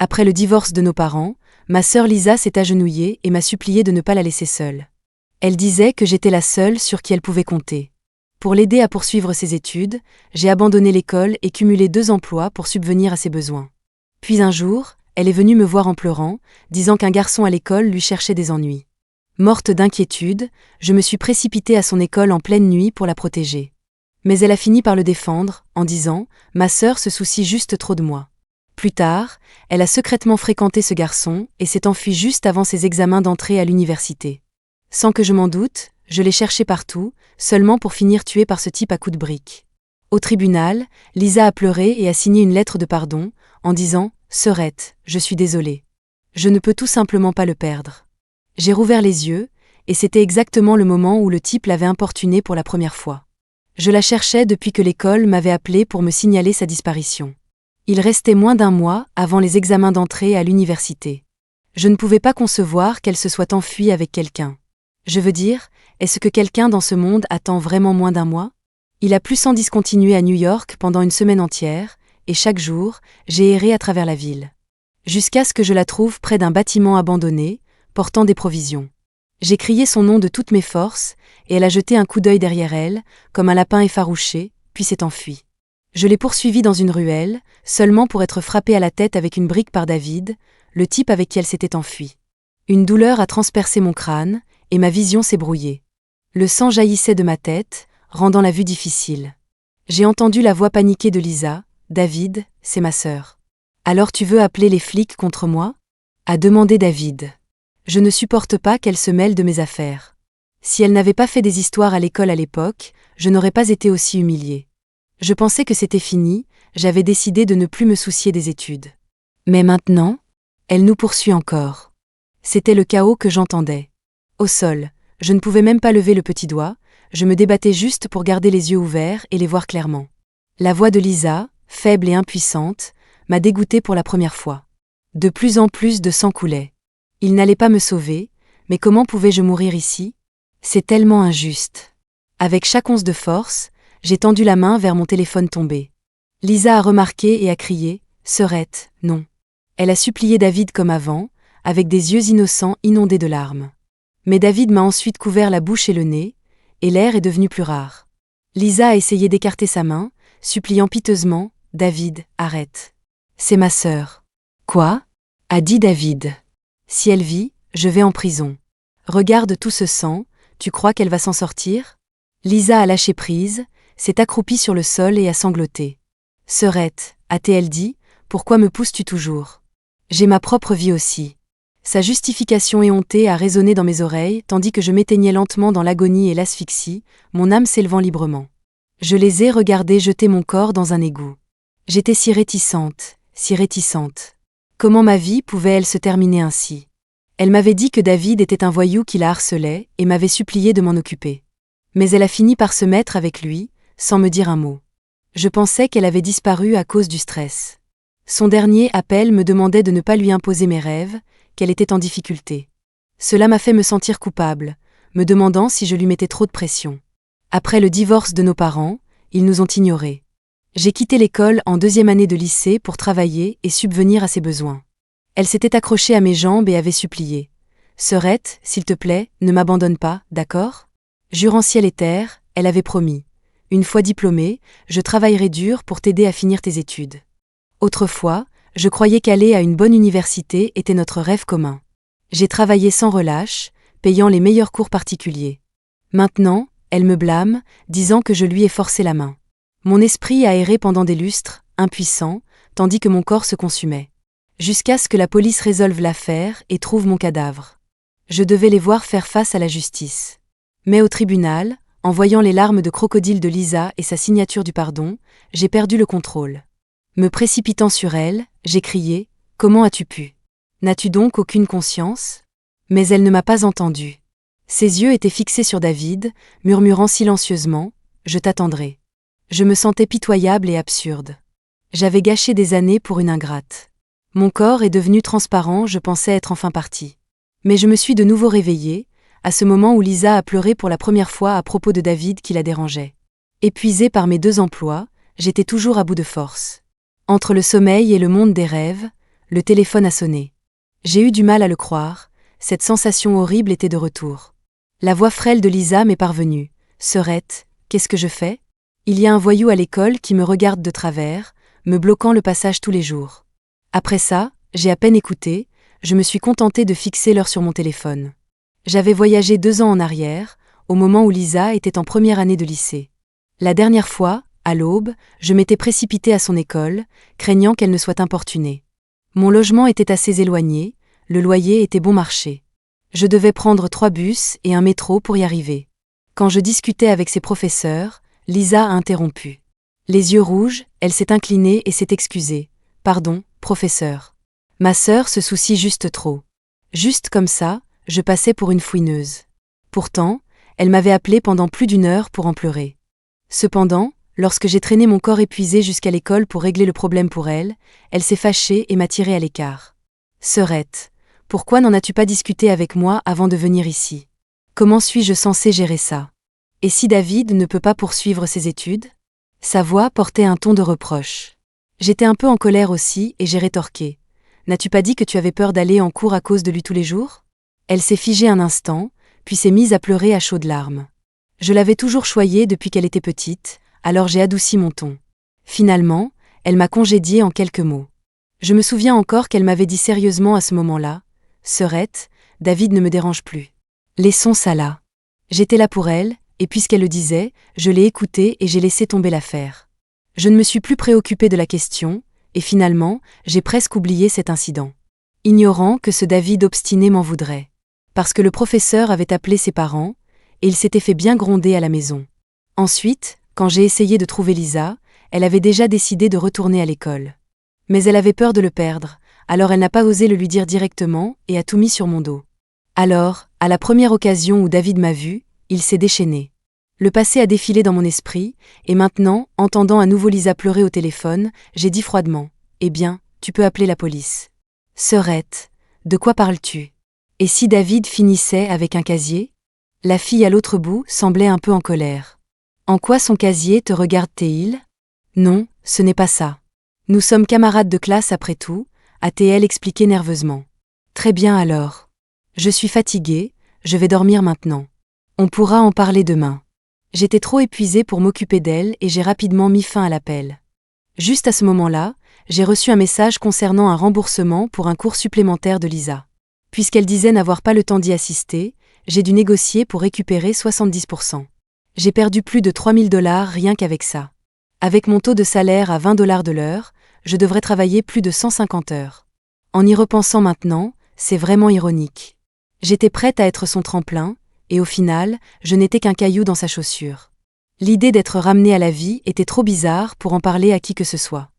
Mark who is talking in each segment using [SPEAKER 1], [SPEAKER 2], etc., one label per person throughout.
[SPEAKER 1] Après le divorce de nos parents, ma sœur Lisa s'est agenouillée et m'a supplié de ne pas la laisser seule. Elle disait que j'étais la seule sur qui elle pouvait compter. Pour l'aider à poursuivre ses études, j'ai abandonné l'école et cumulé 2 emplois pour subvenir à ses besoins. Puis un jour, elle est venue me voir en pleurant, disant qu'un garçon à l'école lui cherchait des ennuis. Morte d'inquiétude, je me suis précipitée à son école en pleine nuit pour la protéger. Mais elle a fini par le défendre, en disant « Ma sœur se soucie juste trop de moi ». Plus tard, elle a secrètement fréquenté ce garçon et s'est enfuie juste avant ses examens d'entrée à l'université. Sans que je m'en doute, je l'ai cherché partout, seulement pour finir tuée par ce type à coups de brique. Au tribunal, Lisa a pleuré et a signé une lettre de pardon, en disant « Sœurette, je suis désolée. Je ne peux tout simplement pas le perdre. » J'ai rouvert les yeux, et c'était exactement le moment où le type l'avait importunée pour la première fois. Je la cherchais depuis que l'école m'avait appelé pour me signaler sa disparition. Il restait moins d'1 mois avant les examens d'entrée à l'université. Je ne pouvais pas concevoir qu'elle se soit enfuie avec quelqu'un. Je veux dire, est-ce que quelqu'un dans ce monde attend vraiment moins d'1 mois? Il a plu sans discontinuer à New York pendant une semaine entière, et chaque jour, j'ai erré à travers la ville. Jusqu'à ce que je la trouve près d'un bâtiment abandonné, portant des provisions. J'ai crié son nom de toutes mes forces, et elle a jeté un coup d'œil derrière elle, comme un lapin effarouché, puis s'est enfuie. Je l'ai poursuivie dans une ruelle, seulement pour être frappée à la tête avec une brique par David, le type avec qui elle s'était enfuie. Une douleur a transpercé mon crâne, et ma vision s'est brouillée. Le sang jaillissait de ma tête, rendant la vue difficile. J'ai entendu la voix paniquée de Lisa. « David, c'est ma sœur. »« Alors tu veux appeler les flics contre moi ?» a demandé David. Je ne supporte pas qu'elle se mêle de mes affaires. Si elle n'avait pas fait des histoires à l'école à l'époque, je n'aurais pas été aussi humiliée. Je pensais que c'était fini, j'avais décidé de ne plus me soucier des études. Mais maintenant, elle nous poursuit encore. C'était le chaos que j'entendais. Au sol, je ne pouvais même pas lever le petit doigt, je me débattais juste pour garder les yeux ouverts et les voir clairement. La voix de Lisa, faible et impuissante, m'a dégoûtée pour la première fois. De plus en plus de sang coulait. Il n'allait pas me sauver, mais comment pouvais-je mourir ici? C'est tellement injuste. Avec chaque once de force, j'ai tendu la main vers mon téléphone tombé. Lisa a remarqué et a crié « Sœurette, non ». Elle a supplié David comme avant, avec des yeux innocents inondés de larmes. Mais David m'a ensuite couvert la bouche et le nez, et l'air est devenu plus rare. Lisa a essayé d'écarter sa main, suppliant piteusement « David, arrête. C'est ma sœur. »« Quoi ?» a dit David. « Si elle vit, je vais en prison. Regarde tout ce sang, tu crois qu'elle va s'en sortir ?» Lisa a lâché prise, s'est accroupie sur le sol et a sangloté. « Sœurette, a-t-elle dit, pourquoi me pousses-tu toujours? J'ai ma propre vie aussi. » Sa justification éhontée a résonné dans mes oreilles tandis que je m'éteignais lentement dans l'agonie et l'asphyxie, mon âme s'élevant librement. Je les ai regardés jeter mon corps dans un égout. J'étais si réticente, si réticente. Comment ma vie pouvait-elle se terminer ainsi? Elle m'avait dit que David était un voyou qui la harcelait et m'avait supplié de m'en occuper. Mais elle a fini par se mettre avec lui, sans me dire un mot. Je pensais qu'elle avait disparu à cause du stress. Son dernier appel me demandait de ne pas lui imposer mes rêves, qu'elle était en difficulté. Cela m'a fait me sentir coupable, me demandant si je lui mettais trop de pression. Après le divorce de nos parents, ils nous ont ignorés. J'ai quitté l'école en 2e année de lycée pour travailler et subvenir à ses besoins. Elle s'était accrochée à mes jambes et avait supplié. « Sœurette, s'il te plaît, ne m'abandonne pas, d'accord ?» Jurant ciel et terre, elle avait promis. « Une fois diplômée, je travaillerai dur pour t'aider à finir tes études. » Autrefois, je croyais qu'aller à une bonne université était notre rêve commun. J'ai travaillé sans relâche, payant les meilleurs cours particuliers. Maintenant, elle me blâme, disant que je lui ai forcé la main. Mon esprit a erré pendant des lustres, impuissant, tandis que mon corps se consumait. Jusqu'à ce que la police résolve l'affaire et trouve mon cadavre. Je devais les voir faire face à la justice. Mais au tribunal, en voyant les larmes de crocodile de Lisa et sa signature du pardon, j'ai perdu le contrôle. Me précipitant sur elle, j'ai crié « Comment as-tu pu? N'as-tu donc aucune conscience ?» Mais elle ne m'a pas entendu. Ses yeux étaient fixés sur David, murmurant silencieusement « Je t'attendrai. » Je me sentais pitoyable et absurde. J'avais gâché des années pour une ingrate. Mon corps est devenu transparent, je pensais être enfin partie. Mais je me suis de nouveau réveillée, à ce moment où Lisa a pleuré pour la première fois à propos de David qui la dérangeait. Épuisée par mes 2 emplois, j'étais toujours à bout de force. Entre le sommeil et le monde des rêves, Le téléphone a sonné. J'ai eu du mal à le croire, cette sensation horrible était de retour. La voix frêle de Lisa m'est parvenue. « Serette, qu'est-ce que je fais ? Il y a un voyou à l'école qui me regarde de travers, me bloquant le passage tous les jours. » Après ça, j'ai à peine écouté, je me suis contentée de fixer l'heure sur mon téléphone. J'avais voyagé 2 ans en arrière, au moment où Lisa était en première année de lycée. La dernière fois, à l'aube, je m'étais précipitée à son école, craignant qu'elle ne soit importunée. Mon logement était assez éloigné, le loyer était bon marché. Je devais prendre 3 bus et un métro pour y arriver. Quand je discutais avec ses professeurs, Lisa a interrompu. Les yeux rouges, elle s'est inclinée et s'est excusée. « Pardon, professeur. Ma sœur se soucie juste trop. » Juste comme ça, je passais pour une fouineuse. Pourtant, elle m'avait appelé pendant plus d'1 heure pour en pleurer. Cependant, lorsque j'ai traîné mon corps épuisé jusqu'à l'école pour régler le problème pour elle, elle s'est fâchée et m'a tirée à l'écart. « Serette, pourquoi n'en as-tu pas discuté avec moi avant de venir ici ? Comment suis-je censée gérer ça ? Et si David ne peut pas poursuivre ses études ?» Sa voix portait un ton de reproche. J'étais un peu en colère aussi et j'ai rétorqué. « N'as-tu pas dit que tu avais peur d'aller en cours à cause de lui tous les jours ?» Elle s'est figée un instant, puis s'est mise à pleurer à chaudes larmes. Je l'avais toujours choyée depuis qu'elle était petite, alors j'ai adouci mon ton. Finalement, elle m'a congédiée en quelques mots. Je me souviens encore qu'elle m'avait dit sérieusement à ce moment-là, « Serette, David ne me dérange plus. Laissons ça là. » J'étais là pour elle, et puisqu'elle le disait, je l'ai écoutée et j'ai laissé tomber l'affaire. Je ne me suis plus préoccupée de la question, et finalement, j'ai presque oublié cet incident. Ignorant que ce David obstiné m'en voudrait. Parce que le professeur avait appelé ses parents, et il s'était fait bien gronder à la maison. Ensuite, quand j'ai essayé de trouver Lisa, elle avait déjà décidé de retourner à l'école. Mais elle avait peur de le perdre, alors elle n'a pas osé le lui dire directement et a tout mis sur mon dos. Alors, à la première occasion où David m'a vu, il s'est déchaîné. Le passé a défilé dans mon esprit, et maintenant, entendant à nouveau Lisa pleurer au téléphone, j'ai dit froidement, « Eh bien, tu peux appeler la police. » « Serette, de quoi parles-tu ? Et si David finissait avec un casier ?» La fille à l'autre bout semblait un peu en colère. « En quoi son casier te regarde-t-il ? » « Non, ce n'est pas ça. Nous sommes camarades de classe après tout, » a-t-elle expliqué nerveusement. « Très bien alors. Je suis fatiguée, je vais dormir maintenant. On pourra en parler demain. » J'étais trop épuisée pour m'occuper d'elle et j'ai rapidement mis fin à l'appel. Juste à ce moment-là, j'ai reçu un message concernant un remboursement pour un cours supplémentaire de Lisa. Puisqu'elle disait n'avoir pas le temps d'y assister, j'ai dû négocier pour récupérer 70%. J'ai perdu plus de 3 000 $ rien qu'avec ça. Avec mon taux de salaire à 20 $ de l'heure, je devrais travailler plus de 150 heures. En y repensant maintenant, c'est vraiment ironique. J'étais prête à être son tremplin, et au final, je n'étais qu'un caillou dans sa chaussure. L'idée d'être ramenée à la vie était trop bizarre pour en parler à qui que ce soit.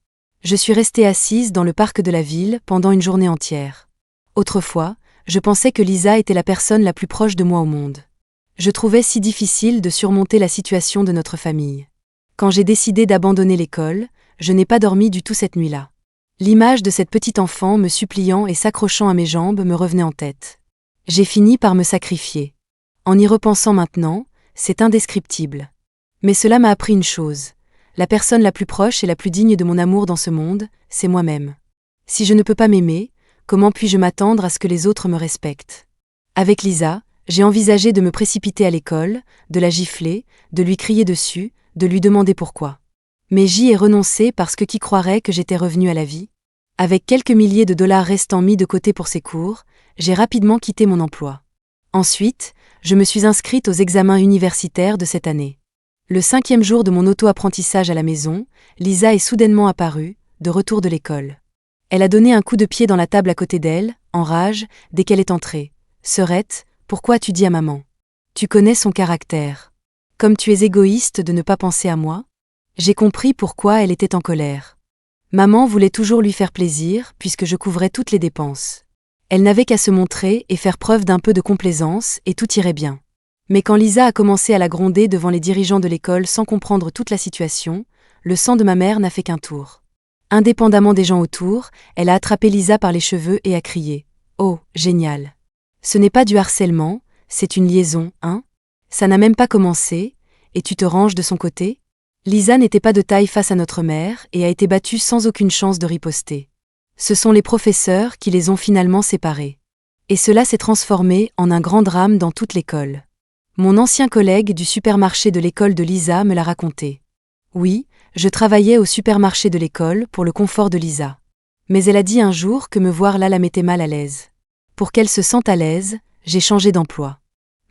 [SPEAKER 1] Je suis restée assise dans le parc de la ville pendant une journée entière. Autrefois, je pensais que Lisa était la personne la plus proche de moi au monde. Je trouvais si difficile de surmonter la situation de notre famille. Quand j'ai décidé d'abandonner l'école, je n'ai pas dormi du tout cette nuit-là. L'image de cette petite enfant me suppliant et s'accrochant à mes jambes me revenait en tête. J'ai fini par me sacrifier. En y repensant maintenant, c'est indescriptible. Mais cela m'a appris une chose. La personne la plus proche et la plus digne de mon amour dans ce monde, c'est moi-même. Si je ne peux pas m'aimer, comment puis-je m'attendre à ce que les autres me respectent ? Avec Lisa, j'ai envisagé de me précipiter à l'école, de la gifler, de lui crier dessus, de lui demander pourquoi. Mais j'y ai renoncé parce que qui croirait que j'étais revenue à la vie ? Avec quelques milliers de dollars restants mis de côté pour ses cours, j'ai rapidement quitté mon emploi. Ensuite, je me suis inscrite aux examens universitaires de cette année. Le 5e jour de mon auto-apprentissage à la maison, Lisa est soudainement apparue, de retour de l'école. Elle a donné un coup de pied dans la table à côté d'elle, en rage, dès qu'elle est entrée. « Serette, pourquoi as-tu dit à maman ? Tu connais son caractère. Comme tu es égoïste de ne pas penser à moi ?» J'ai compris pourquoi elle était en colère. Maman voulait toujours lui faire plaisir puisque je couvrais toutes les dépenses. Elle n'avait qu'à se montrer et faire preuve d'un peu de complaisance et tout irait bien. Mais quand Lisa a commencé à la gronder devant les dirigeants de l'école sans comprendre toute la situation, le sang de ma mère n'a fait qu'un tour. Indépendamment des gens autour, elle a attrapé Lisa par les cheveux et a crié « Oh, génial. Ce n'est pas du harcèlement, c'est une liaison, hein ? Ça n'a même pas commencé, et tu te ranges de son côté ?» Lisa n'était pas de taille face à notre mère et a été battue sans aucune chance de riposter. Ce sont les professeurs qui les ont finalement séparés. Et cela s'est transformé en un grand drame dans toute l'école. Mon ancien collègue du supermarché de l'école de Lisa me l'a raconté. Oui, je travaillais au supermarché de l'école pour le confort de Lisa. Mais elle a dit un jour que me voir là la mettait mal à l'aise. Pour qu'elle se sente à l'aise, j'ai changé d'emploi.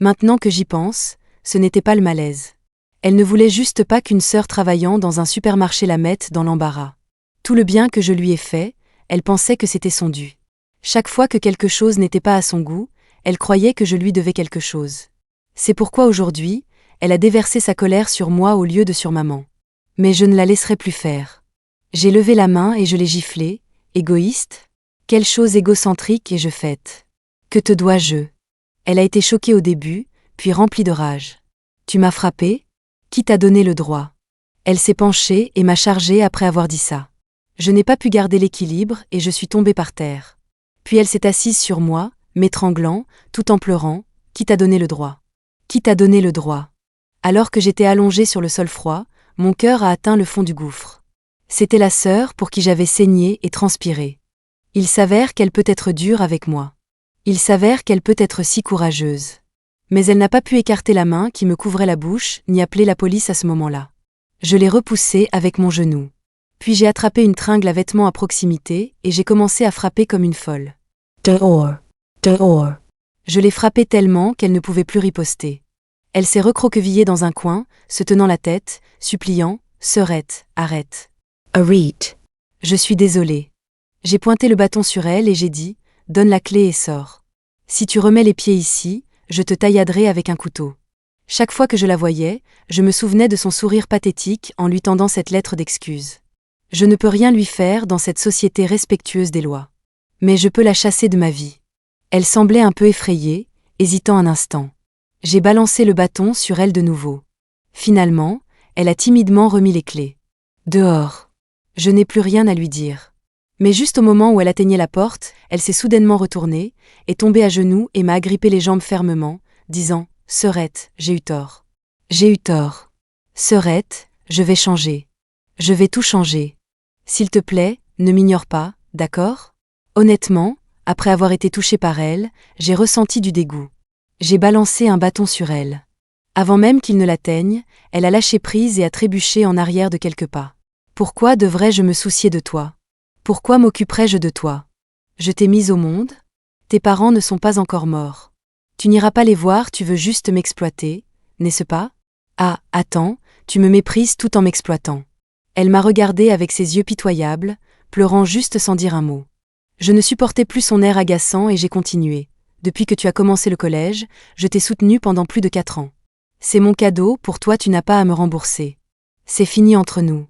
[SPEAKER 1] Maintenant que j'y pense, ce n'était pas le malaise. Elle ne voulait juste pas qu'une sœur travaillant dans un supermarché la mette dans l'embarras. Tout le bien que je lui ai fait, elle pensait que c'était son dû. Chaque fois que quelque chose n'était pas à son goût, elle croyait que je lui devais quelque chose. C'est pourquoi aujourd'hui, elle a déversé sa colère sur moi au lieu de sur maman. Mais je ne la laisserai plus faire. J'ai levé la main et je l'ai giflée. Égoïste ? Quelle chose égocentrique ai-je faite ? Que te dois-je ? Elle a été choquée au début, puis remplie de rage. Tu m'as frappé ? Qui t'a donné le droit ? Elle s'est penchée et m'a chargée après avoir dit ça. Je n'ai pas pu garder l'équilibre et je suis tombée par terre. Puis elle s'est assise sur moi, m'étranglant, tout en pleurant. Qui t'a donné le droit ? Qui t'a donné le droit ? Alors que j'étais allongée sur le sol froid, mon cœur a atteint le fond du gouffre. C'était la sœur pour qui j'avais saigné et transpiré. Il s'avère qu'elle peut être dure avec moi. Il s'avère qu'elle peut être si courageuse. Mais elle n'a pas pu écarter la main qui me couvrait la bouche, ni appeler la police à ce moment-là. Je l'ai repoussée avec mon genou. Puis j'ai attrapé une tringle à vêtements à proximité et j'ai commencé à frapper comme une folle. Dehors, dehors. Je l'ai frappée tellement qu'elle ne pouvait plus riposter. Elle s'est recroquevillée dans un coin, se tenant la tête, suppliant « Sœurette, arrête. Arrête. Je suis désolée. » J'ai pointé le bâton sur elle et j'ai dit « Donne la clé et sors. Si tu remets les pieds ici, je te tailladerai avec un couteau. » Chaque fois que je la voyais, je me souvenais de son sourire pathétique en lui tendant cette lettre d'excuse. Je ne peux rien lui faire dans cette société respectueuse des lois. Mais je peux la chasser de ma vie. Elle semblait un peu effrayée, hésitant un instant. J'ai balancé le bâton sur elle de nouveau. Finalement, elle a timidement remis les clés. Dehors. Je n'ai plus rien à lui dire. Mais juste au moment où elle atteignait la porte, elle s'est soudainement retournée, est tombée à genoux et m'a agrippé les jambes fermement, disant « Sœurette, j'ai eu tort. J'ai eu tort. Sœurette, je vais changer. Je vais tout changer. S'il te plaît, ne m'ignore pas, d'accord ? » Honnêtement, après avoir été touchée par elle, j'ai ressenti du dégoût. J'ai balancé un bâton sur elle. Avant même qu'il ne l'atteigne, elle a lâché prise et a trébuché en arrière de quelques pas. Pourquoi devrais-je me soucier de toi ? Pourquoi m'occuperais-je de toi ? Je t'ai mise au monde ? Tes parents ne sont pas encore morts. Tu n'iras pas les voir, tu veux juste m'exploiter, n'est-ce pas ? Ah, attends, tu me méprises tout en m'exploitant. Elle m'a regardée avec ses yeux pitoyables, pleurant juste sans dire un mot. Je ne supportais plus son air agaçant et j'ai continué. Depuis que tu as commencé le collège, je t'ai soutenue pendant plus de 4 ans. C'est mon cadeau, pour toi tu n'as pas à me rembourser. C'est fini entre nous.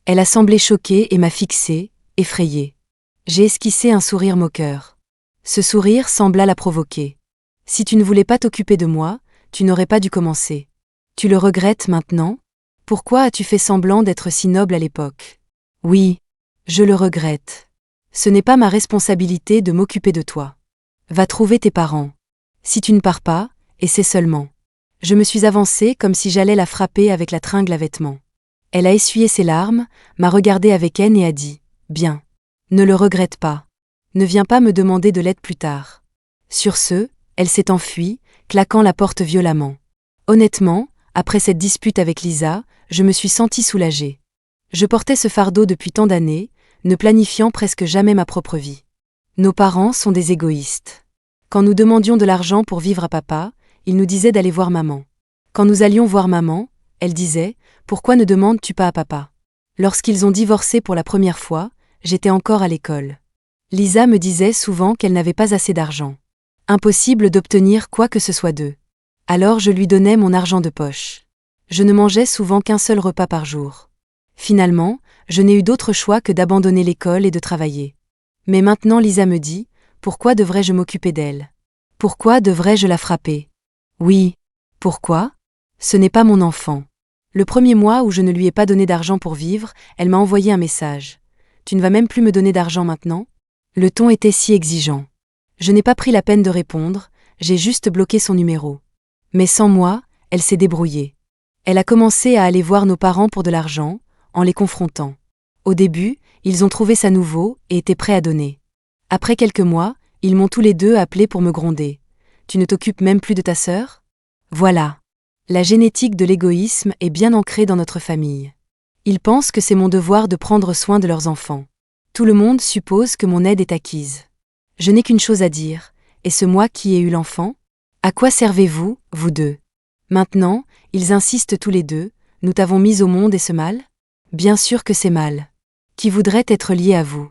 [SPEAKER 1] Elle a semblé choquée et m'a fixée, effrayée. J'ai esquissé un sourire moqueur. Ce sourire sembla la provoquer. Si tu ne voulais pas t'occuper de moi, tu n'aurais pas dû commencer. Tu le regrettes maintenant ? Pourquoi as-tu fait semblant d'être si noble à l'époque ? Oui, je le regrette. Ce n'est pas ma responsabilité de m'occuper de toi. Va trouver tes parents. Si tu ne pars pas, essaie seulement. Je me suis avancée comme si j'allais la frapper avec la tringle à vêtements. Elle a essuyé ses larmes, m'a regardée avec haine et a dit « Bien. Ne le regrette pas. Ne viens pas me demander de l'aide plus tard. » Sur ce, elle s'est enfuie, claquant la porte violemment. Honnêtement, après cette dispute avec Lisa, je me suis sentie soulagée. Je portais ce fardeau depuis tant d'années, ne planifiant presque jamais ma propre vie. Nos parents sont des égoïstes. Quand nous demandions de l'argent pour vivre à papa, ils nous disaient d'aller voir maman. Quand nous allions voir maman, elle disait « Pourquoi ne demandes-tu pas à papa ?» Lorsqu'ils ont divorcé pour la première fois, j'étais encore à l'école. Lisa me disait souvent qu'elle n'avait pas assez d'argent. Impossible d'obtenir quoi que ce soit d'eux. Alors je lui donnais mon argent de poche. Je ne mangeais souvent qu'un seul repas par jour. Finalement, je n'ai eu d'autre choix que d'abandonner l'école et de travailler. Mais maintenant Lisa me dit « Pourquoi devrais-je m'occuper d'elle ? Pourquoi devrais-je la frapper ? » Oui. Pourquoi ? Ce n'est pas mon enfant. Le premier mois où je ne lui ai pas donné d'argent pour vivre, elle m'a envoyé un message. « Tu ne vas même plus me donner d'argent maintenant ? » Le ton était si exigeant. Je n'ai pas pris la peine de répondre, j'ai juste bloqué son numéro. Mais sans moi, elle s'est débrouillée. Elle a commencé à aller voir nos parents pour de l'argent, en les confrontant. Au début, ils ont trouvé ça nouveau et étaient prêts à donner. Après quelques mois, ils m'ont tous les deux appelé pour me gronder. Tu ne t'occupes même plus de ta sœur ? Voilà. La génétique de l'égoïsme est bien ancrée dans notre famille. Ils pensent que c'est mon devoir de prendre soin de leurs enfants. Tout le monde suppose que mon aide est acquise. Je n'ai qu'une chose à dire. Est-ce moi qui ai eu l'enfant ? À quoi servez-vous, vous deux ? Maintenant, ils insistent tous les deux. Nous t'avons mis au monde et ce mal ? Bien sûr que c'est mal. Qui voudrait être lié à vous ?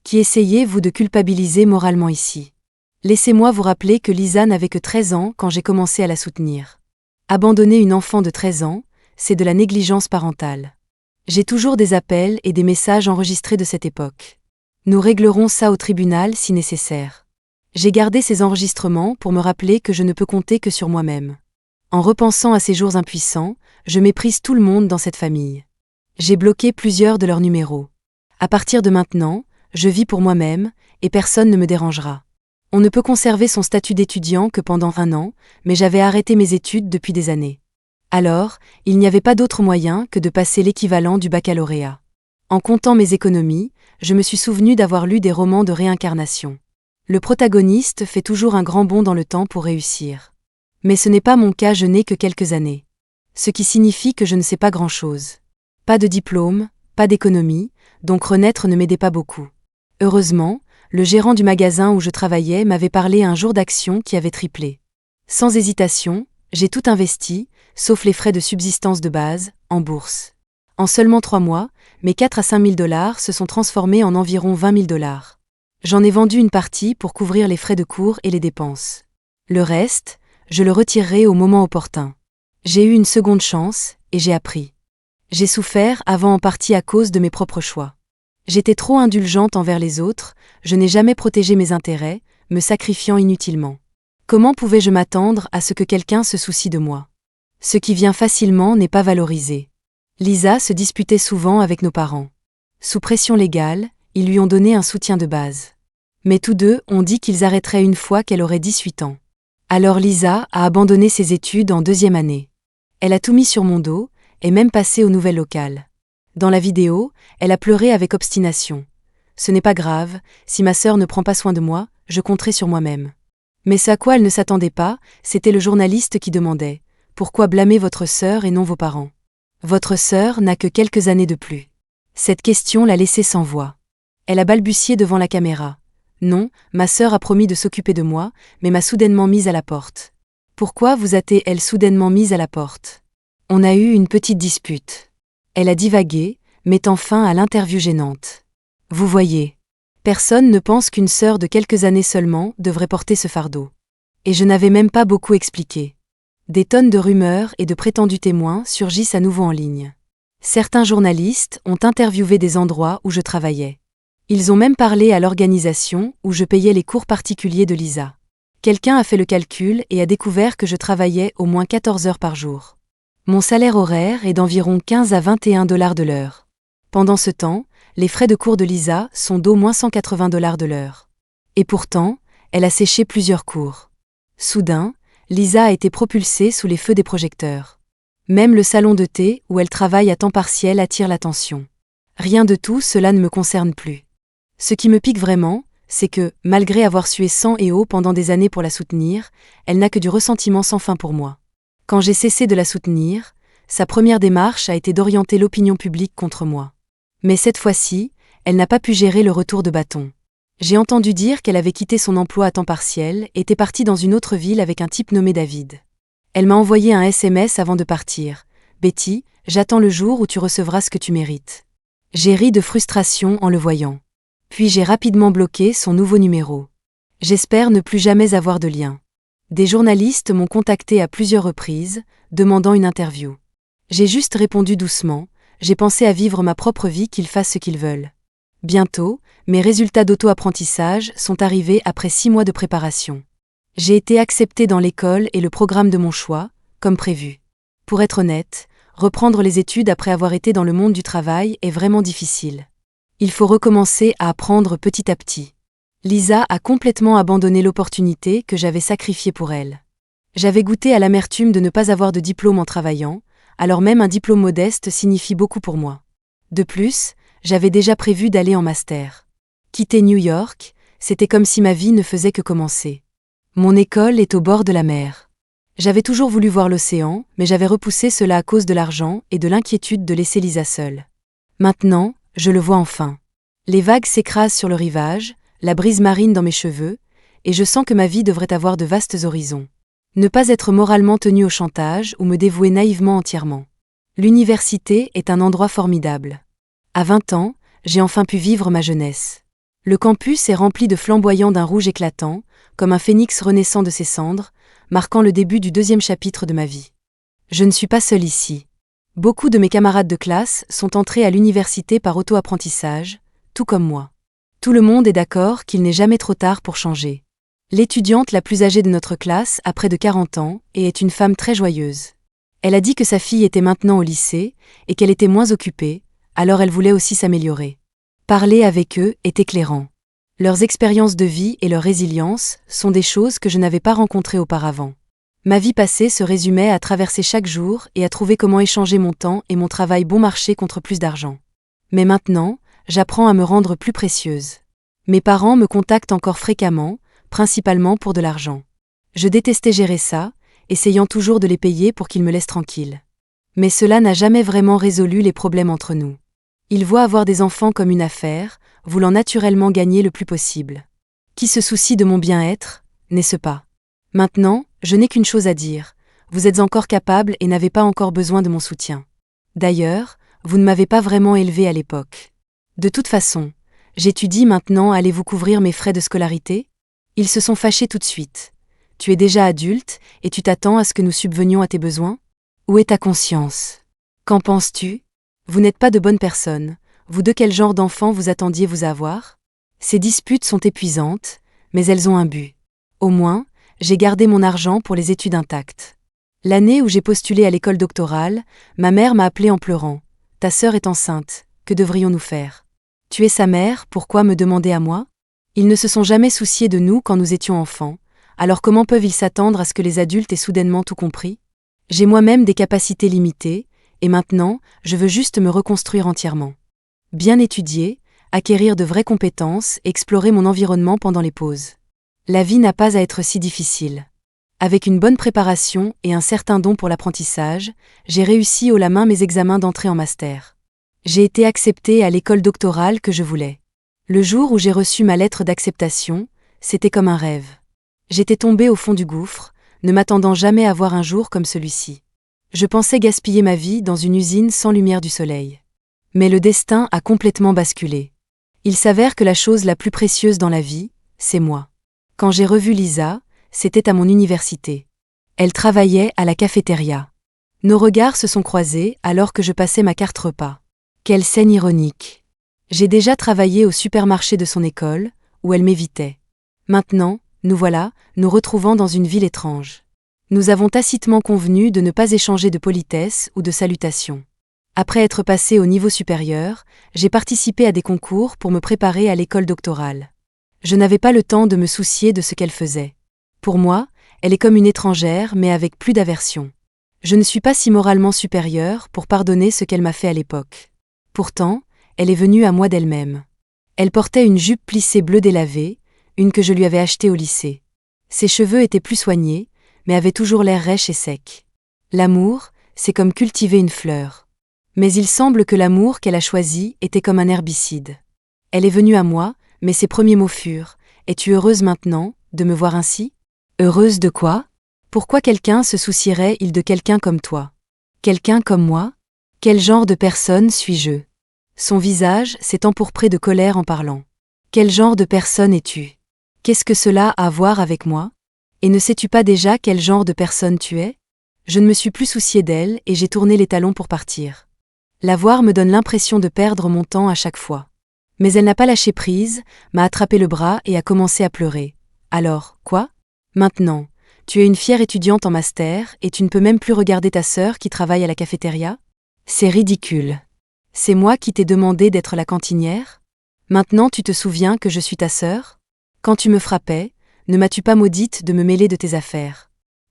[SPEAKER 1] Qui essayez-vous de culpabiliser moralement ici ? Laissez-moi vous rappeler que Lisa n'avait que 13 ans quand j'ai commencé à la soutenir. Abandonner une enfant de 13 ans, c'est de la négligence parentale. J'ai toujours des appels et des messages enregistrés de cette époque. Nous réglerons ça au tribunal si nécessaire. J'ai gardé ces enregistrements pour me rappeler que je ne peux compter que sur moi-même. En repensant à ces jours impuissants, je méprise tout le monde dans cette famille. J'ai bloqué plusieurs de leurs numéros. À partir de maintenant, je vis pour moi-même, et personne ne me dérangera. On ne peut conserver son statut d'étudiant que pendant 1 an, mais j'avais arrêté mes études depuis des années. Alors, il n'y avait pas d'autre moyen que de passer l'équivalent du baccalauréat. En comptant mes économies, je me suis souvenu d'avoir lu des romans de réincarnation. Le protagoniste fait toujours un grand bond dans le temps pour réussir. Mais ce n'est pas mon cas, je n'ai que quelques années. Ce qui signifie que je ne sais pas grand-chose. Pas de diplôme, pas d'économie, donc renaître ne m'aidait pas beaucoup. Heureusement, le gérant du magasin où je travaillais m'avait parlé un jour d'actions qui avaient triplé. Sans hésitation, j'ai tout investi, sauf les frais de subsistance de base, en bourse. En seulement 3 mois, mes 4 à 5 000 $ se sont transformés en environ 20 000 $. J'en ai vendu une partie pour couvrir les frais de cours et les dépenses. Le reste, je le retirerai au moment opportun. J'ai eu une seconde chance, et j'ai appris. J'ai souffert avant en partie à cause de mes propres choix. J'étais trop indulgente envers les autres, je n'ai jamais protégé mes intérêts, me sacrifiant inutilement. Comment pouvais-je m'attendre à ce que quelqu'un se soucie de moi ? Ce qui vient facilement n'est pas valorisé. Lisa se disputait souvent avec nos parents. Sous pression légale, ils lui ont donné un soutien de base. Mais tous deux ont dit qu'ils arrêteraient une fois qu'elle aurait 18 ans. Alors Lisa a abandonné ses études en 2e année. Elle a tout mis sur mon dos, et même passé aux nouvelles locales. Dans la vidéo, elle a pleuré avec obstination. Ce n'est pas grave, si ma sœur ne prend pas soin de moi, je compterai sur moi-même. Mais ce à quoi elle ne s'attendait pas, c'était le journaliste qui demandait « Pourquoi blâmer votre sœur et non vos parents ? Votre sœur n'a que quelques années de plus. » Cette question l'a laissée sans voix. Elle a balbutié devant la caméra. « Non, ma sœur a promis de s'occuper de moi, mais m'a soudainement mise à la porte. » Pourquoi vous a-t-elle soudainement mise à la porte ? On a eu une petite dispute. Elle a divagué, mettant fin à l'interview gênante. Vous voyez. Personne ne pense qu'une sœur de quelques années seulement devrait porter ce fardeau. Et je n'avais même pas beaucoup expliqué. Des tonnes de rumeurs et de prétendus témoins surgissent à nouveau en ligne. Certains journalistes ont interviewé des endroits où je travaillais. Ils ont même parlé à l'organisation où je payais les cours particuliers de Lisa. Quelqu'un a fait le calcul et a découvert que je travaillais au moins 14 heures par jour. Mon salaire horaire est d'environ 15 à 21 $ de l'heure. Pendant ce temps, les frais de cours de Lisa sont d'au moins 180 $ de l'heure. Et pourtant, elle a séché plusieurs cours. Soudain, Lisa a été propulsée sous les feux des projecteurs. Même le salon de thé où elle travaille à temps partiel attire l'attention. Rien de tout cela ne me concerne plus. Ce qui me pique vraiment, c'est que, malgré avoir sué sang et eau pendant des années pour la soutenir, elle n'a que du ressentiment sans fin pour moi. Quand j'ai cessé de la soutenir, sa première démarche a été d'orienter l'opinion publique contre moi. Mais cette fois-ci, elle n'a pas pu gérer le retour de bâton. J'ai entendu dire qu'elle avait quitté son emploi à temps partiel et était partie dans une autre ville avec un type nommé David. Elle m'a envoyé un SMS avant de partir. « Betty, j'attends le jour où tu recevras ce que tu mérites. » J'ai ri de frustration en le voyant. Puis j'ai rapidement bloqué son nouveau numéro. J'espère ne plus jamais avoir de lien. Des journalistes m'ont contacté à plusieurs reprises, demandant une interview. J'ai juste répondu doucement, j'ai pensé à vivre ma propre vie, qu'ils fassent ce qu'ils veulent. Bientôt, mes résultats d'auto-apprentissage sont arrivés après 6 mois de préparation. J'ai été acceptée dans l'école et le programme de mon choix, comme prévu. Pour être honnête, reprendre les études après avoir été dans le monde du travail est vraiment difficile. Il faut recommencer à apprendre petit à petit. Lisa a complètement abandonné l'opportunité que j'avais sacrifiée pour elle. J'avais goûté à l'amertume de ne pas avoir de diplôme en travaillant, alors même un diplôme modeste signifie beaucoup pour moi. De plus, J'avais déjà prévu d'aller en master. Quitter New York, c'était comme si ma vie ne faisait que commencer. Mon école est au bord de la mer. J'avais toujours voulu voir l'océan, mais j'avais repoussé cela à cause de l'argent et de l'inquiétude de laisser Lisa seule. Maintenant, je le vois enfin. Les vagues s'écrasent sur le rivage, la brise marine dans mes cheveux, et je sens que ma vie devrait avoir de vastes horizons. Ne pas être moralement tenu au chantage ou me dévouer naïvement entièrement. L'université est un endroit formidable. À 20 ans, j'ai enfin pu vivre ma jeunesse. Le campus est rempli de flamboyants d'un rouge éclatant, comme un phénix renaissant de ses cendres, marquant le début du 2e chapitre de ma vie. Je ne suis pas seule ici. Beaucoup de mes camarades de classe sont entrés à l'université par auto-apprentissage, tout comme moi. Tout le monde est d'accord qu'il n'est jamais trop tard pour changer. L'étudiante la plus âgée de notre classe a près de 40 ans et est une femme très joyeuse. Elle a dit que sa fille était maintenant au lycée et qu'elle était moins occupée, alors elle voulait aussi s'améliorer. Parler avec eux est éclairant. Leurs expériences de vie et leur résilience sont des choses que je n'avais pas rencontrées auparavant. Ma vie passée se résumait à traverser chaque jour et à trouver comment échanger mon temps et mon travail bon marché contre plus d'argent. Mais maintenant, j'apprends à me rendre plus précieuse. Mes parents me contactent encore fréquemment, principalement pour de l'argent. Je détestais gérer ça, essayant toujours de les payer pour qu'ils me laissent tranquille. Mais cela n'a jamais vraiment résolu les problèmes entre nous. Ils voient avoir des enfants comme une affaire, voulant naturellement gagner le plus possible. Qui se soucie de mon bien-être, n'est-ce pas? Maintenant, je n'ai qu'une chose à dire. Vous êtes encore capable et n'avez pas encore besoin de mon soutien. D'ailleurs, vous ne m'avez pas vraiment élevé à l'époque. De toute façon, j'étudie maintenant, allez-vous couvrir mes frais de scolarité? Ils se sont fâchés tout de suite. Tu es déjà adulte et tu t'attends à ce que nous subvenions à tes besoins? Où est ta conscience? Qu'en penses-tu? Vous n'êtes pas de bonnes personnes. Vous de quel genre d'enfant vous attendiez vous avoir? Ces disputes sont épuisantes, mais elles ont un but. Au moins, j'ai gardé mon argent pour les études intactes. L'année où j'ai postulé à l'école doctorale, ma mère m'a appelé en pleurant. Ta sœur est enceinte, que devrions-nous faire? Tu es sa mère, pourquoi me demander à moi? Ils ne se sont jamais souciés de nous quand nous étions enfants, alors comment peuvent-ils s'attendre à ce que les adultes aient soudainement tout compris? J'ai moi-même des capacités limitées, et maintenant, je veux juste me reconstruire entièrement. Bien étudier, acquérir de vraies compétences, explorer mon environnement pendant les pauses. La vie n'a pas à être si difficile. Avec une bonne préparation et un certain don pour l'apprentissage, j'ai réussi haut la main mes examens d'entrée en master. J'ai été acceptée à l'école doctorale que je voulais. Le jour où j'ai reçu ma lettre d'acceptation, c'était comme un rêve. J'étais tombée au fond du gouffre, ne m'attendant jamais à voir un jour comme celui-ci. Je pensais gaspiller ma vie dans une usine sans lumière du soleil. Mais le destin a complètement basculé. Il s'avère que la chose la plus précieuse dans la vie, c'est moi. Quand j'ai revu Lisa, c'était à mon université. Elle travaillait à la cafétéria. Nos regards se sont croisés alors que je passais ma carte repas. Quelle scène ironique. J'ai déjà travaillé au supermarché de son école, où elle m'évitait. Maintenant, nous voilà, nous retrouvant dans une ville étrange. Nous avons tacitement convenu de ne pas échanger de politesse ou de salutations. Après être passé au niveau supérieur, j'ai participé à des concours pour me préparer à l'école doctorale. Je n'avais pas le temps de me soucier de ce qu'elle faisait. Pour moi, elle est comme une étrangère mais avec plus d'aversion. Je ne suis pas si moralement supérieure pour pardonner ce qu'elle m'a fait à l'époque. Pourtant, elle est venue à moi d'elle-même. Elle portait une jupe plissée bleue délavée, une que je lui avais achetée au lycée. Ses cheveux étaient plus soignés, mais avaient toujours l'air rêches et secs. L'amour, c'est comme cultiver une fleur. Mais il semble que l'amour qu'elle a choisi était comme un herbicide. Elle est venue à moi, mais ses premiers mots furent « Es-tu heureuse maintenant, de me voir ainsi ?» Heureuse de quoi? Pourquoi quelqu'un se soucierait-il de quelqu'un comme toi? Quelqu'un comme moi? Quel genre de personne suis-je? Son visage s'est empourpré de colère en parlant. Quel genre de personne es-tu? Qu'est-ce que cela a à voir avec moi? Et ne sais-tu pas déjà quel genre de personne tu es? Je ne me suis plus souciée d'elle et j'ai tourné les talons pour partir. La voir me donne l'impression de perdre mon temps à chaque fois. Mais elle n'a pas lâché prise, m'a attrapé le bras et a commencé à pleurer. Alors, quoi? Maintenant, tu es une fière étudiante en master et tu ne peux même plus regarder ta sœur qui travaille à la cafétéria? C'est ridicule. C'est moi qui t'ai demandé d'être la cantinière? Maintenant tu te souviens que je suis ta sœur? Quand tu me frappais, ne m'as-tu pas maudite de me mêler de tes affaires?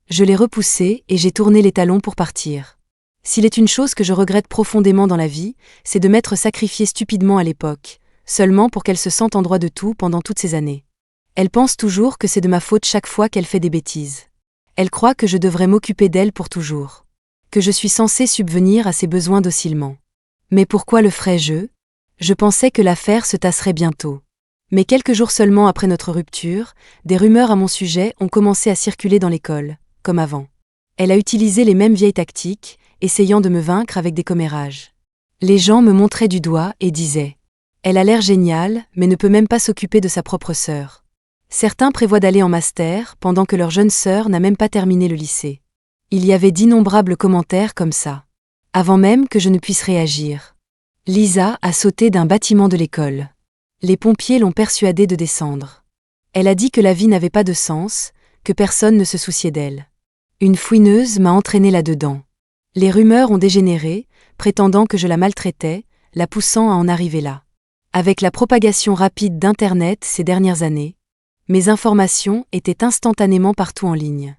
[SPEAKER 1] Je l'ai repoussée et j'ai tourné les talons pour partir. S'il est une chose que je regrette profondément dans la vie, c'est de m'être sacrifiée stupidement à l'époque, seulement pour qu'elle se sente en droit de tout pendant toutes ces années. Elle pense toujours que c'est de ma faute chaque fois qu'elle fait des bêtises. Elle croit que je devrais m'occuper d'elle pour toujours. Que je suis censée subvenir à ses besoins docilement. Mais pourquoi le ferais-je ? Je pensais que l'affaire se tasserait bientôt. Mais quelques jours seulement après notre rupture, des rumeurs à mon sujet ont commencé à circuler dans l'école, comme avant. Elle a utilisé les mêmes vieilles tactiques, essayant de me vaincre avec des commérages. Les gens me montraient du doigt et disaient « Elle a l'air géniale, mais ne peut même pas s'occuper de sa propre sœur. » Certains prévoient d'aller en master, pendant que leur jeune sœur n'a même pas terminé le lycée. Il y avait d'innombrables commentaires comme ça. Avant même que je ne puisse réagir. Lisa a sauté d'un bâtiment de l'école. Les pompiers l'ont persuadée de descendre. Elle a dit que la vie n'avait pas de sens, que personne ne se souciait d'elle. Une fouineuse m'a entraînée là-dedans. Les rumeurs ont dégénéré, prétendant que je la maltraitais, la poussant à en arriver là. Avec la propagation rapide d'Internet ces dernières années, mes informations étaient instantanément partout en ligne.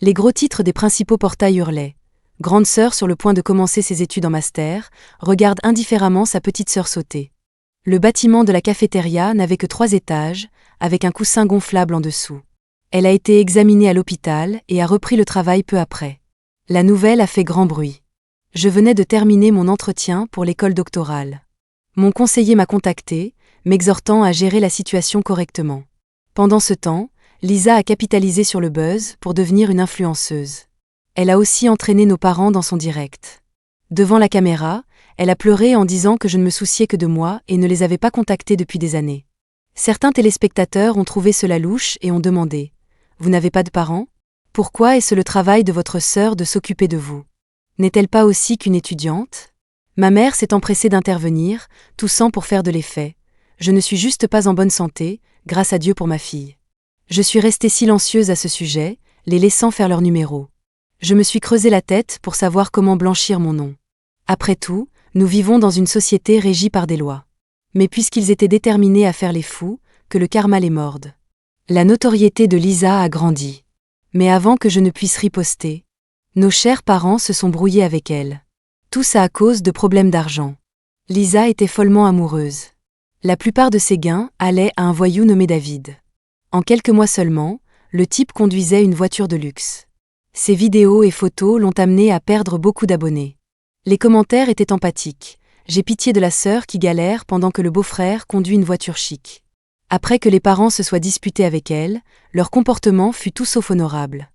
[SPEAKER 1] Les gros titres des principaux portails hurlaient « Grande sœur sur le point de commencer ses études en master, regarde indifféremment sa petite sœur sauter ». Le bâtiment de la cafétéria n'avait que 3 étages, avec un coussin gonflable en dessous. Elle a été examinée à l'hôpital et a repris le travail peu après. La nouvelle a fait grand bruit. Je venais de terminer mon entretien pour l'école doctorale. Mon conseiller m'a contacté, m'exhortant à gérer la situation correctement. Pendant ce temps, Lisa a capitalisé sur le buzz pour devenir une influenceuse. Elle a aussi entraîné nos parents dans son direct. Devant la caméra, elle a pleuré en disant que je ne me souciais que de moi et ne les avais pas contactés depuis des années. Certains téléspectateurs ont trouvé cela louche et ont demandé « Vous n'avez pas de parents ? Pourquoi est-ce le travail de votre sœur de s'occuper de vous ? N'est-elle pas aussi qu'une étudiante ?» Ma mère s'est empressée d'intervenir, toussant pour faire de l'effet. Je ne suis juste pas en bonne santé, grâce à Dieu pour ma fille. Je suis restée silencieuse à ce sujet, les laissant faire leur numéro. Je me suis creusé la tête pour savoir comment blanchir mon nom. Après tout, nous vivons dans une société régie par des lois. Mais puisqu'ils étaient déterminés à faire les fous, que le karma les morde. La notoriété de Lisa a grandi. Mais avant que je ne puisse riposter, nos chers parents se sont brouillés avec elle. Tout ça à cause de problèmes d'argent. Lisa était follement amoureuse. La plupart de ses gains allaient à un voyou nommé David. En quelques mois seulement, le type conduisait une voiture de luxe. Ses vidéos et photos l'ont amené à perdre beaucoup d'abonnés. Les commentaires étaient empathiques. J'ai pitié de la sœur qui galère pendant que le beau-frère conduit une voiture chic. Après que les parents se soient disputés avec elle, leur comportement fut tout sauf honorable.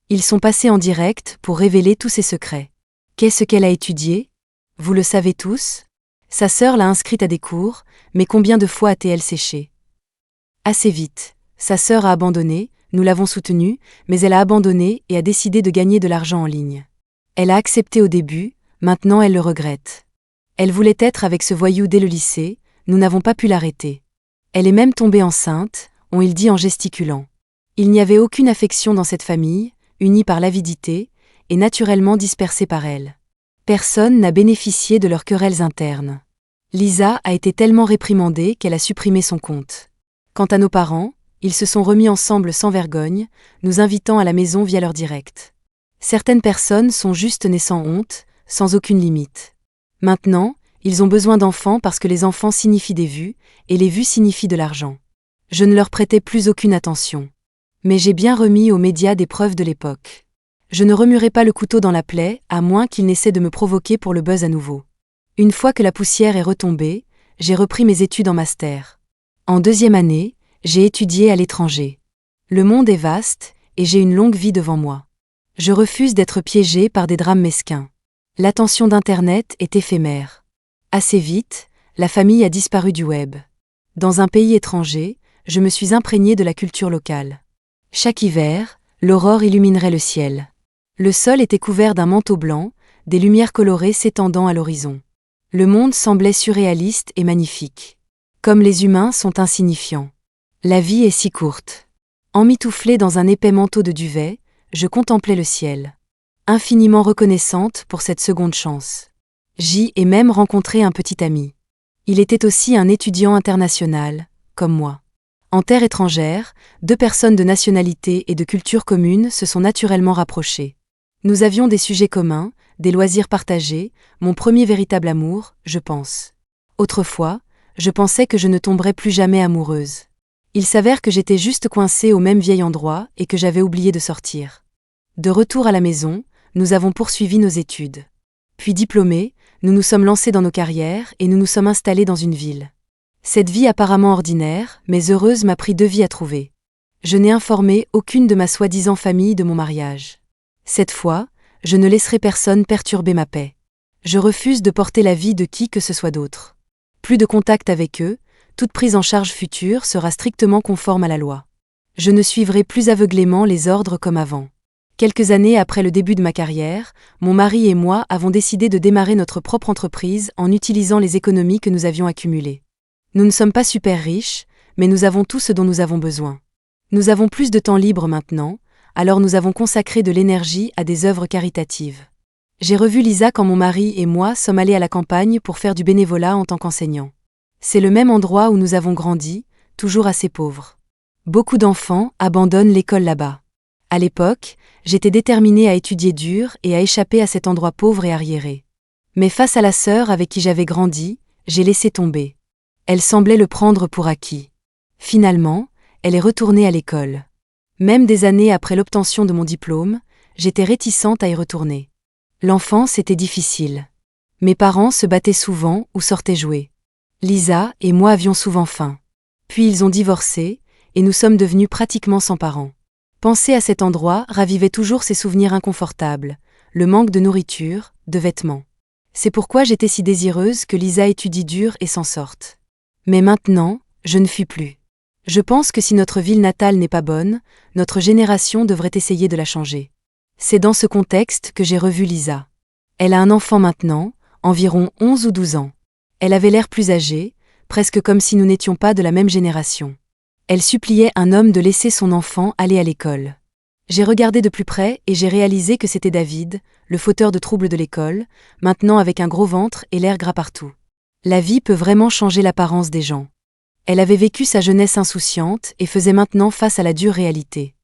[SPEAKER 1] Ils sont passés en direct pour révéler tous ses secrets. Qu'est-ce qu'elle a étudié ? Vous le savez tous ? Sa sœur l'a inscrite à des cours, mais combien de fois a-t-elle séché ? Assez vite. Sa sœur a abandonné, nous l'avons soutenue, mais elle a abandonné et a décidé de gagner de l'argent en ligne. Elle a accepté au début, maintenant elle le regrette. Elle voulait être avec ce voyou dès le lycée, nous n'avons pas pu l'arrêter. Elle est même tombée enceinte, ont-ils dit en gesticulant. Il n'y avait aucune affection dans cette famille, unie par l'avidité, et naturellement dispersée par elle. Personne n'a bénéficié de leurs querelles internes. Lisa a été tellement réprimandée qu'elle a supprimé son compte. Quant à nos parents, ils se sont remis ensemble sans vergogne, nous invitant à la maison via leur direct. Certaines personnes sont juste nées sans honte, sans aucune limite. Maintenant, ils ont besoin d'enfants parce que les enfants signifient des vues, et les vues signifient de l'argent. Je ne leur prêtais plus aucune attention. Mais j'ai bien remis aux médias des preuves de l'époque. Je ne remuerai pas le couteau dans la plaie, à moins qu'ils n'essaient de me provoquer pour le buzz à nouveau. Une fois que la poussière est retombée, j'ai repris mes études en master. En 2e année, j'ai étudié à l'étranger. Le monde est vaste, et j'ai une longue vie devant moi. Je refuse d'être piégée par des drames mesquins. L'attention d'Internet est éphémère. Assez vite, la famille a disparu du web. Dans un pays étranger, je me suis imprégnée de la culture locale. Chaque hiver, l'aurore illuminerait le ciel. Le sol était couvert d'un manteau blanc, des lumières colorées s'étendant à l'horizon. Le monde semblait surréaliste et magnifique. Comme les humains sont insignifiants. La vie est si courte. Emmitouflée dans un épais manteau de duvet, je contemplais le ciel. Infiniment reconnaissante pour cette seconde chance. J'y ai même rencontré un petit ami. Il était aussi un étudiant international, comme moi. En terre étrangère, 2 personnes de nationalité et de culture commune se sont naturellement rapprochées. Nous avions des sujets communs, des loisirs partagés, mon premier véritable amour, je pense. Autrefois, je pensais que je ne tomberais plus jamais amoureuse. Il s'avère que j'étais juste coincée au même vieil endroit et que j'avais oublié de sortir. De retour à la maison, nous avons poursuivi nos études. Puis diplômés, nous nous sommes lancés dans nos carrières et nous nous sommes installés dans une ville. Cette vie apparemment ordinaire, mais heureuse m'a pris 2 vies à trouver. Je n'ai informé aucune de ma soi-disant famille de mon mariage. Cette fois, je ne laisserai personne perturber ma paix. Je refuse de porter la vie de qui que ce soit d'autre. Plus de contact avec eux, toute prise en charge future sera strictement conforme à la loi. Je ne suivrai plus aveuglément les ordres comme avant. Quelques années après le début de ma carrière, mon mari et moi avons décidé de démarrer notre propre entreprise en utilisant les économies que nous avions accumulées. Nous ne sommes pas super riches, mais nous avons tout ce dont nous avons besoin. Nous avons plus de temps libre maintenant, alors nous avons consacré de l'énergie à des œuvres caritatives. J'ai revu Lisa quand mon mari et moi sommes allés à la campagne pour faire du bénévolat en tant qu'enseignants. C'est le même endroit où nous avons grandi, toujours assez pauvres. Beaucoup d'enfants abandonnent l'école là-bas. À l'époque, j'étais déterminée à étudier dur et à échapper à cet endroit pauvre et arriéré. Mais face à la sœur avec qui j'avais grandi, j'ai laissé tomber. Elle semblait le prendre pour acquis. Finalement, elle est retournée à l'école. Même des années après l'obtention de mon diplôme, j'étais réticente à y retourner. L'enfance était difficile. Mes parents se battaient souvent ou sortaient jouer. Lisa et moi avions souvent faim. Puis ils ont divorcé, et nous sommes devenus pratiquement sans parents. Penser à cet endroit ravivait toujours ces souvenirs inconfortables, le manque de nourriture, de vêtements. C'est pourquoi j'étais si désireuse que Lisa étudie dur et s'en sorte. Mais maintenant, je ne fuis plus. Je pense que si notre ville natale n'est pas bonne, notre génération devrait essayer de la changer. C'est dans ce contexte que j'ai revu Lisa. Elle a un enfant maintenant, environ 11 ou 12 ans. Elle avait l'air plus âgée, presque comme si nous n'étions pas de la même génération. Elle suppliait un homme de laisser son enfant aller à l'école. J'ai regardé de plus près et j'ai réalisé que c'était David, le fauteur de troubles de l'école, maintenant avec un gros ventre et l'air gras partout. La vie peut vraiment changer l'apparence des gens. Elle avait vécu sa jeunesse insouciante et faisait maintenant face à la dure réalité.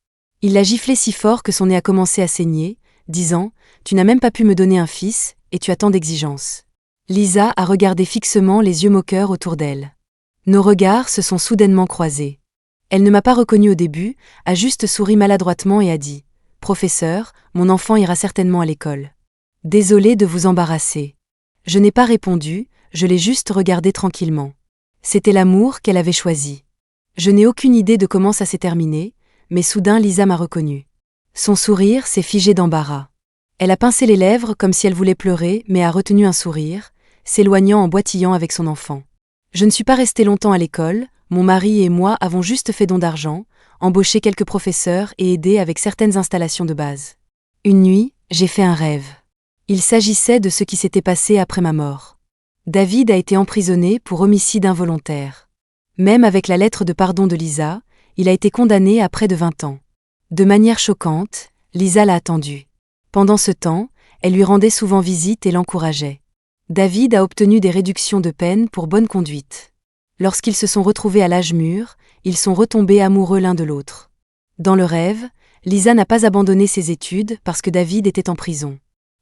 [SPEAKER 1] Il l'a giflé si fort que son nez a commencé à saigner, disant « Tu n'as même pas pu me donner un fils, et tu as tant d'exigences. » Lisa a regardé fixement les yeux moqueurs autour d'elle. Nos regards se sont soudainement croisés. Elle ne m'a pas reconnue au début, a juste souri maladroitement et a dit « Professeur, mon enfant ira certainement à l'école. » Désolée de vous embarrasser. Je n'ai pas répondu, je l'ai juste regardé tranquillement. C'était l'amour qu'elle avait choisi. Je n'ai aucune idée de comment ça s'est terminé, mais soudain Lisa m'a reconnue. Son sourire s'est figé d'embarras. Elle a pincé les lèvres comme si elle voulait pleurer, mais a retenu un sourire, s'éloignant en boitillant avec son enfant. Je ne suis pas restée longtemps à l'école, mon mari et moi avons juste fait don d'argent, embauché quelques professeurs et aidé avec certaines installations de base. Une nuit, j'ai fait un rêve. Il s'agissait de ce qui s'était passé après ma mort. David a été emprisonné pour homicide involontaire. Même avec la lettre de pardon de Lisa, il a été condamné à près de 20 ans. De manière choquante, Lisa l'a attendu. Pendant ce temps, elle lui rendait souvent visite et l'encourageait. David a obtenu des réductions de peine pour bonne conduite. Lorsqu'ils se sont retrouvés à l'âge mûr, ils sont retombés amoureux l'un de l'autre. Dans le rêve, Lisa n'a pas abandonné ses études parce que David était en prison.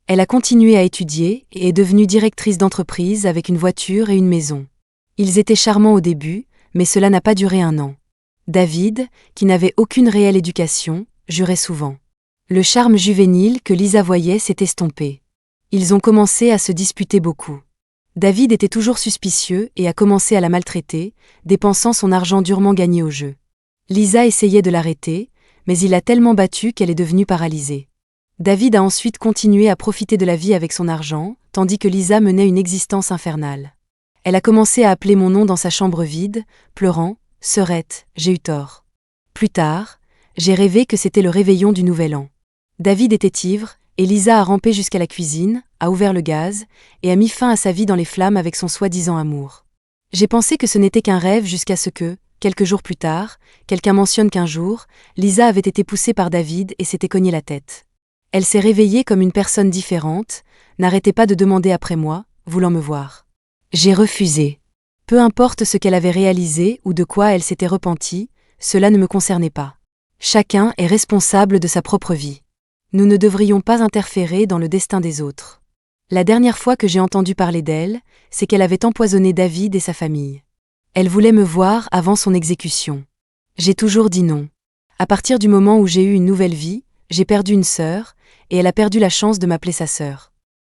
[SPEAKER 1] Elle a continué à étudier et est devenue directrice d'entreprise avec une voiture et une maison. Ils étaient charmants au début, mais cela n'a pas duré 1 an. David, qui n'avait aucune réelle éducation, jurait souvent. Le charme juvénile que Lisa voyait s'est estompé. Ils ont commencé à se disputer beaucoup. David était toujours suspicieux et a commencé à la maltraiter, dépensant son argent durement gagné au jeu. Lisa essayait de l'arrêter, mais il l'a tellement battue qu'elle est devenue paralysée. David a ensuite continué à profiter de la vie avec son argent, tandis que Lisa menait une existence infernale. Elle a commencé à appeler mon nom dans sa chambre vide, pleurant « Sœurette, j'ai eu tort ». Plus tard, j'ai rêvé que c'était le réveillon du Nouvel An. David était ivre, et Lisa a rampé jusqu'à la cuisine, a ouvert le gaz, et a mis fin à sa vie dans les flammes avec son soi-disant amour. J'ai pensé que ce n'était qu'un rêve jusqu'à ce que, quelques jours plus tard, quelqu'un mentionne qu'un jour, Lisa avait été poussée par David et s'était cogné la tête. Elle s'est réveillée comme une personne différente, n'arrêtait pas de demander après moi, voulant me voir. J'ai refusé. Peu importe ce qu'elle avait réalisé ou de quoi elle s'était repentie, cela ne me concernait pas. Chacun est responsable de sa propre vie. Nous ne devrions pas interférer dans le destin des autres. La dernière fois que j'ai entendu parler d'elle, c'est qu'elle avait empoisonné David et sa famille. Elle voulait me voir avant son exécution. J'ai toujours dit non. À partir du moment où j'ai eu une nouvelle vie, j'ai perdu une sœur, et elle a perdu la chance de m'appeler sa sœur.